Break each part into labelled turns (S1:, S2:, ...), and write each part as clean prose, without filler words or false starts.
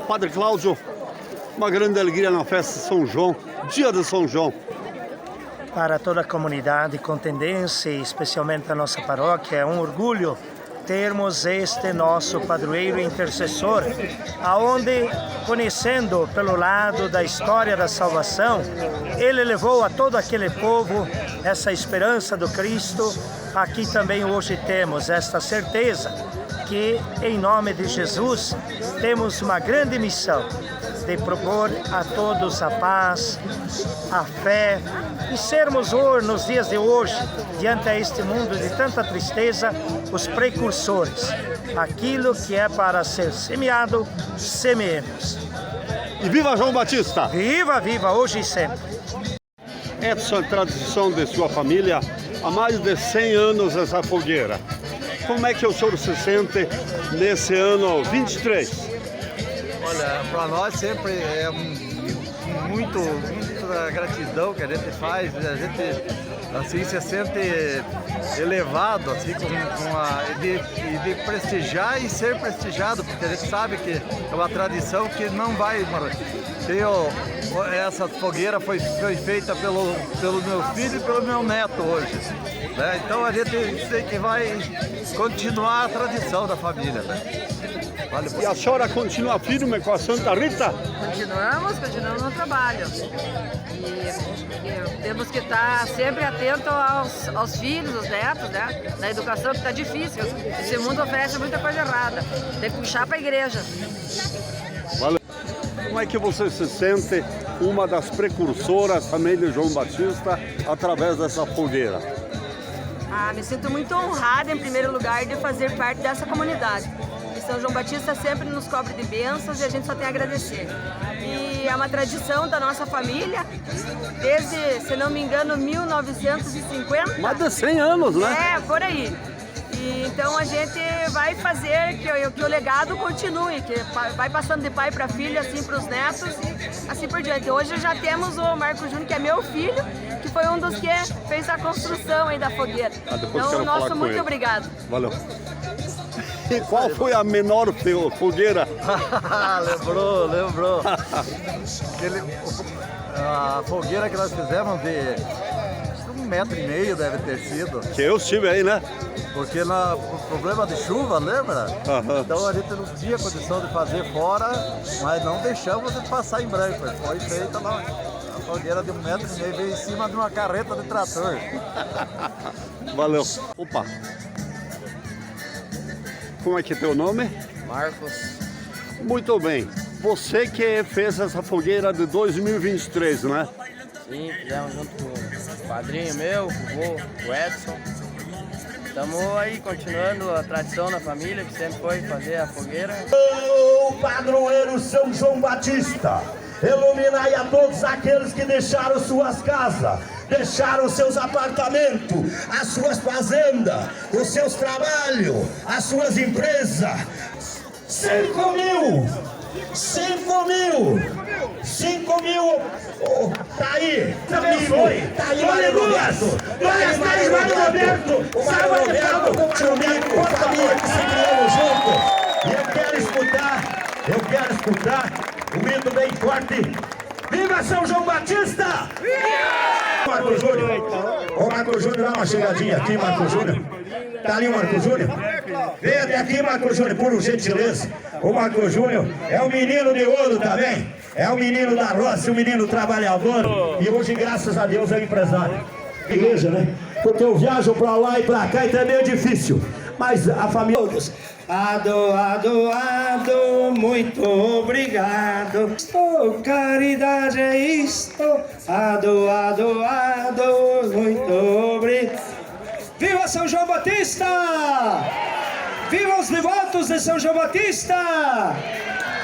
S1: Padre Cláudio, uma grande alegria na festa de São João, dia de São João.
S2: Para toda a comunidade contendense, especialmente a nossa paróquia, é um orgulho termos este nosso padroeiro intercessor, aonde, conhecendo pelo lado da história da salvação, ele levou a todo aquele povo essa esperança do Cristo. Aqui também hoje temos esta certeza que, em nome de Jesus, temos uma grande missão de propor a todos a paz, a fé e sermos hoje, nos dias de hoje, diante a este mundo de tanta tristeza, os precursores. Aquilo que é para ser semeado, semeemos.
S1: E viva João Batista!
S2: Viva, viva, hoje e sempre!
S1: Essa tradição de sua família, há mais de 100 anos essa fogueira. Como é que o senhor se sente nesse ano 23?
S3: Olha, para nós sempre é muita gratidão que a gente faz, a gente assim se sente elevado assim, de prestigiar e ser prestigiado, porque a gente sabe que é uma tradição que não vai morrer. Essa fogueira foi feita pelo meu filho e pelo meu neto hoje, né? Então a gente tem que vai continuar a tradição da família, né? Vale.
S1: E a senhora continua firme com a Santa Rita?
S4: Continuamos no trabalho. E temos que estar sempre atento aos filhos, aos netos, né? Na educação que está difícil. Esse mundo oferece muita coisa errada. Tem que puxar para a igreja.
S1: Valeu. Como é que você se sente uma das precursoras também de João Batista através dessa fogueira?
S4: Me sinto muito honrada, em primeiro lugar, de fazer parte dessa comunidade. São João Batista sempre nos cobre de bênçãos e a gente só tem a agradecer. E é uma tradição da nossa família, desde, se não me engano, 1950.
S1: Mais de 100 anos, né?
S4: É, por aí. E, então a gente vai fazer que o legado continue, que vai passando de pai para filho, assim para os netos, assim por diante. Hoje já temos o Marco Júnior, que é meu filho, que foi um dos que fez a construção aí da fogueira. Então, nosso muito obrigado.
S1: Valeu. E qual foi a menor fogueira?
S3: Lembrou. A fogueira que nós fizemos de 1,5 metro deve ter sido.
S1: Que eu estive aí, né?
S3: Porque o problema de chuva, lembra?
S1: Uhum.
S3: Então a gente não tinha condição de fazer fora, mas não deixamos de passar em branco. Foi feita a fogueira de 1,5 metro, veio em cima de uma carreta de trator.
S1: Valeu. Opa! Como é que é teu nome?
S5: Marcos.
S1: Muito bem. Você que fez essa fogueira de 2023, né?
S5: Sim, fizemos junto com o padrinho meu, com o Edson. Estamos aí continuando a tradição da família, que sempre foi fazer a fogueira.
S6: O padroeiro São João Batista, iluminai a todos aqueles que deixaram suas casas, deixaram seus apartamentos, as suas fazendas, os seus trabalhos, as suas empresas. 5 mil, tá aí, tá aí, Mário Roberto, Sábado comigo, família que se criamos juntos. E eu quero escutar o grito bem forte: viva São João Batista! Viva! Marco Júnior, ô Marco Júnior, dá uma chegadinha aqui, Marco Júnior. Tá ali o Marco Júnior? Vem até aqui, Marco Júnior, por gentileza. O Marco Júnior é um menino de ouro também. É um menino da roça, um menino trabalhador. E hoje, graças a Deus, é empresário. Igreja, né? Porque eu viajo pra lá e pra cá, então é meio difícil. Mas a família...
S7: Ado, muito obrigado. Caridade é isto. Ado, muito obrigado. Viva São João Batista! Viva os devotos de São João Batista!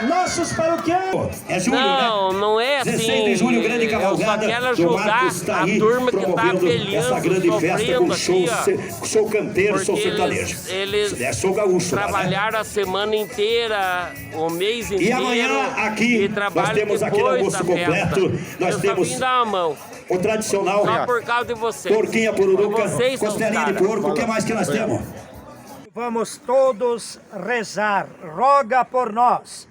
S7: Nossos paroquianos.
S6: É julho,
S5: não,
S6: né?
S5: não é assim.
S6: 16 de julho, grande cavalgada.
S5: Eu só quero ajudar a turma que está peleando,
S6: essa grande festa com show campeiro, show sertanejo.
S5: Eles
S6: sou gaúcho,
S5: trabalharam
S6: né?
S5: a semana inteira, o mês inteiro.
S6: E amanhã aqui nós temos aqui no almoço completo. Nós temos
S5: dar uma mão.
S6: o tradicional.
S5: Só por causa de vocês.
S6: Porquinha pururuca,
S5: Vocês são
S6: costelinha de porco. O que mais que nós temos?
S2: Vamos todos rezar. Roga por nós.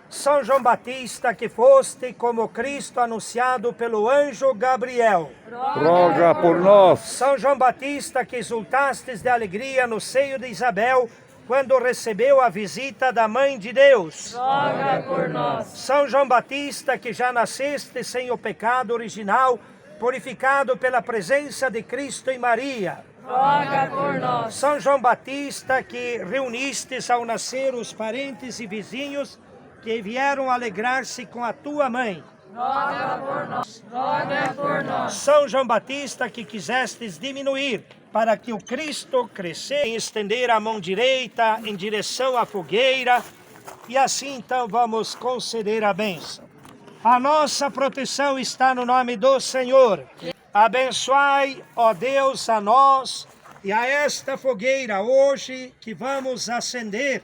S2: São João Batista, que foste como Cristo anunciado pelo anjo Gabriel.
S1: Roga por nós.
S2: São João Batista, que exultastes de alegria no seio de Isabel, quando recebeu a visita da Mãe de Deus.
S4: Roga por nós.
S2: São João Batista, que já nasceste sem o pecado original, purificado pela presença de Cristo e Maria.
S4: Roga por nós.
S2: São João Batista, que reunistes ao nascer os parentes e vizinhos que vieram alegrar-se com a tua mãe.
S4: Roga por nós. Roga por nós.
S2: São João Batista, que quisestes diminuir para que o Cristo crescesse, estender a mão direita em direção à fogueira, e assim então vamos conceder a bênção. A nossa proteção está no nome do Senhor. Abençoai, ó Deus, a nós e a esta fogueira hoje que vamos acender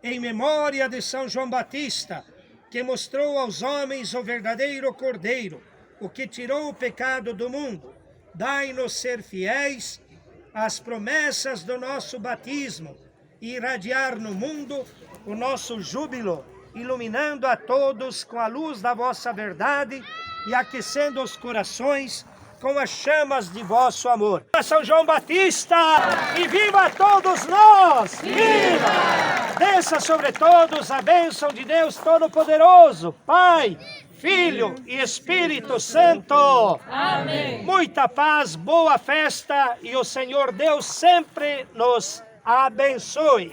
S2: em memória de São João Batista, que mostrou aos homens o verdadeiro Cordeiro, o que tirou o pecado do mundo. Dai-nos ser fiéis às promessas do nosso batismo e irradiar no mundo o nosso júbilo, iluminando a todos com a luz da vossa verdade e aquecendo os corações com as chamas de vosso amor. Viva São João Batista! E viva todos nós! Viva! Desça sobre todos a bênção de Deus Todo-Poderoso, Pai, Filho e Espírito Santo.
S4: Amém.
S2: Muita paz, boa festa e o Senhor Deus sempre nos abençoe.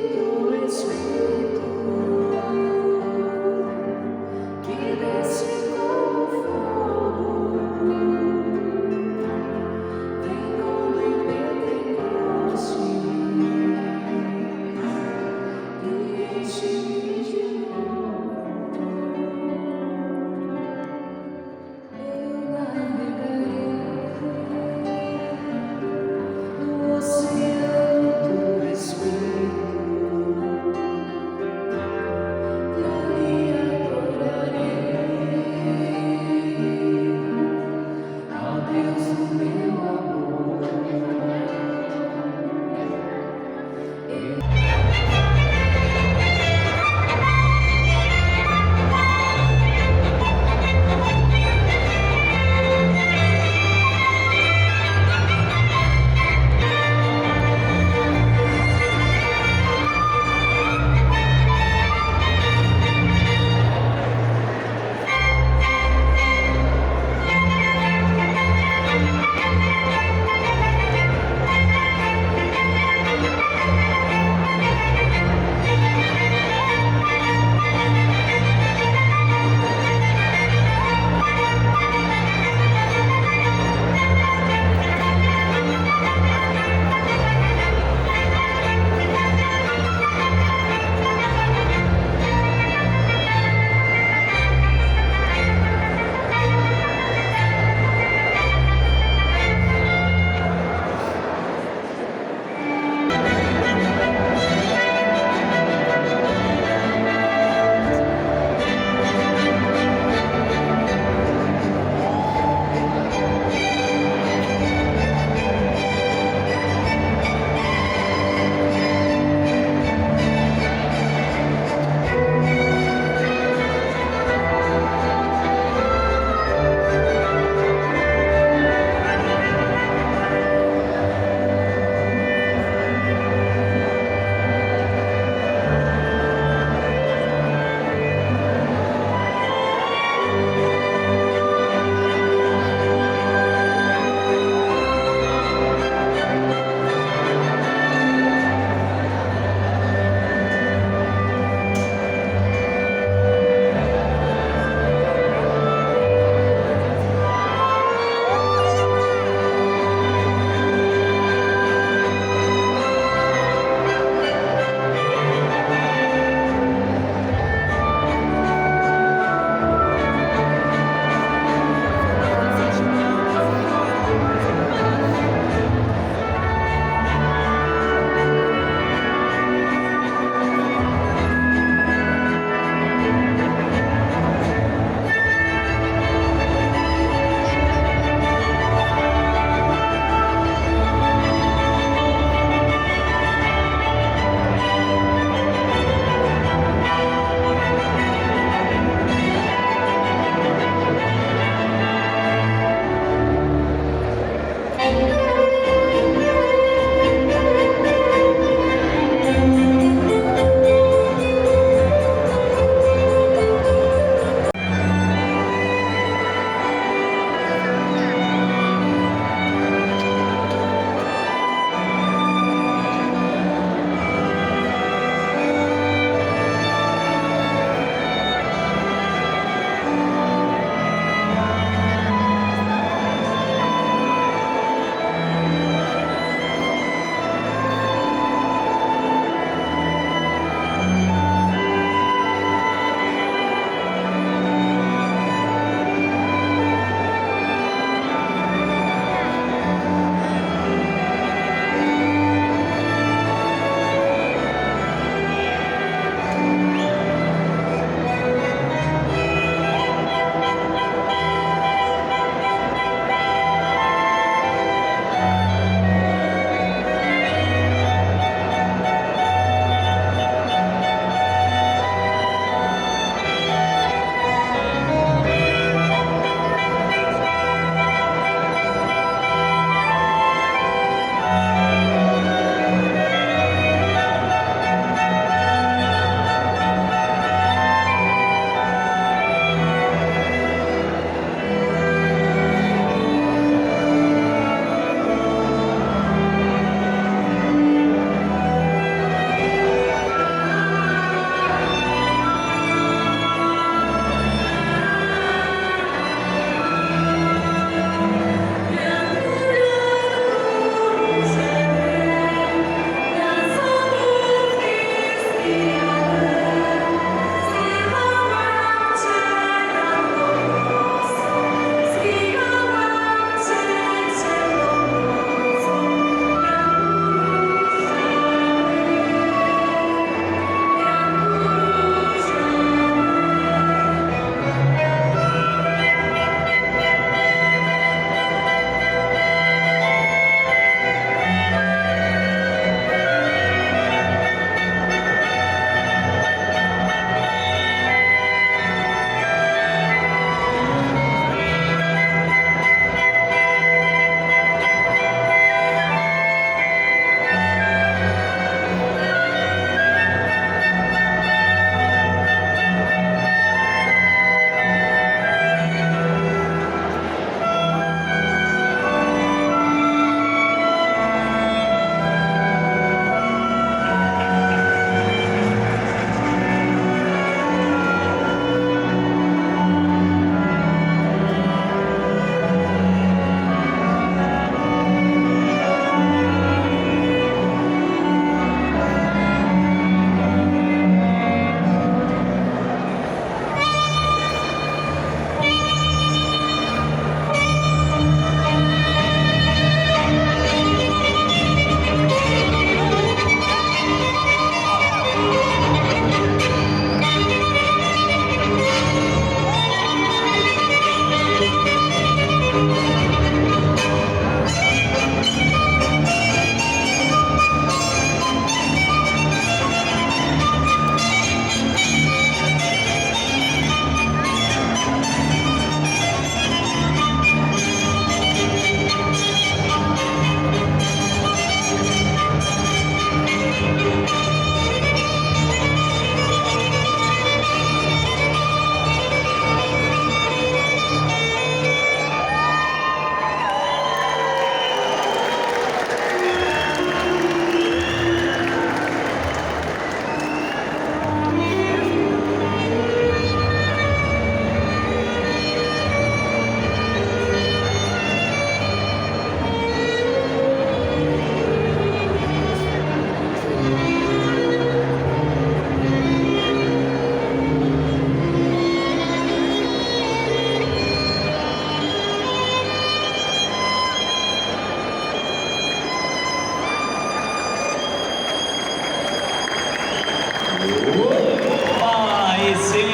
S6: Aí sim!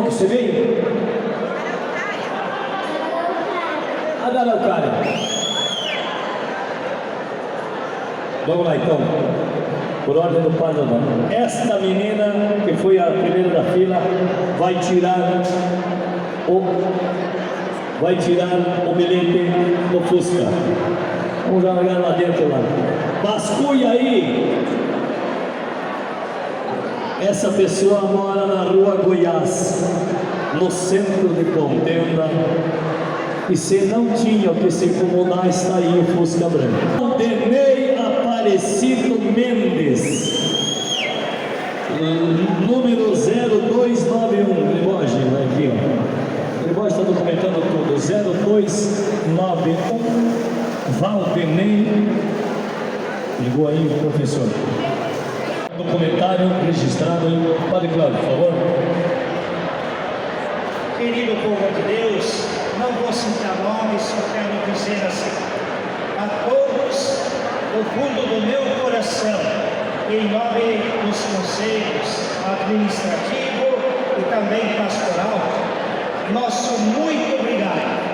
S8: Você veio? A da Araucária. Vamos lá então, por ordem do panorama. Esta menina, que foi a primeira da fila, vai tirar o bilhete do Fusca. Vamos jogar lá dentro lá. Vasculha aí. Essa pessoa mora na rua Goiás, no centro de Contenda, e se não tinha o que se incomodar, está aí o Fusca branco. Denei Aparecido Mendes, número 0291, Gribogem, vai aqui, ó. Gribogem está documentando tudo, 0291, Valdenei, ligou aí o professor. Documentário registrado em Padre Cláudio, por favor.
S2: Querido povo de Deus, não vou citar nomes, só quero dizer assim: a todos, do fundo do meu coração, em nome dos conselhos administrativo e também pastoral, nosso muito obrigado.